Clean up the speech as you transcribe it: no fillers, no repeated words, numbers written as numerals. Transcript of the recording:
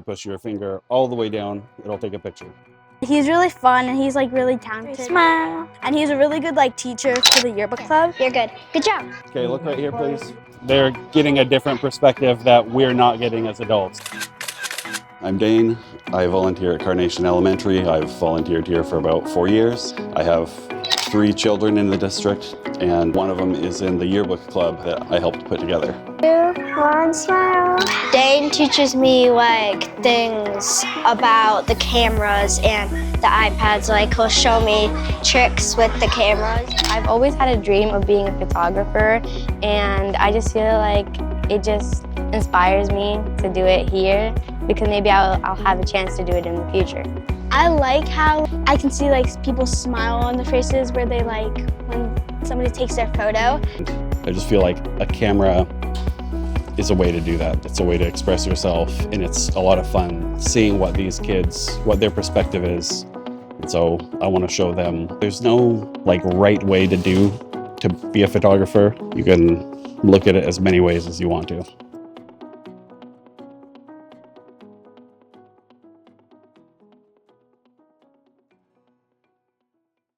push your finger all the way down, it'll take a picture. He's really fun and he's like really talented. Smile. And he's a really good like teacher for the Yearbook Club. You're good. Good job. Okay, look right here, please. They're getting a different perspective that we're not getting as adults. I'm Dane. I volunteer at Carnation Elementary. I've volunteered here for about 4 years. I have 3 children in the district, and one of them is in the Yearbook Club that I helped put together. 2, 1, smile. Dane teaches me like things about the cameras and the iPads. Like he'll show me tricks with the cameras. I've always had a dream of being a photographer, and I just feel like it just inspires me to do it here because maybe I'll have a chance to do it in the future. I like how I can see like people smile on their faces where they like when somebody takes their photo. I just feel like a camera is a way to do that. It's a way to express yourself, and it's a lot of fun seeing what these kids, what their perspective is. And so I want to show them there's no like right way to be a photographer. You can look at it as many ways as you want to.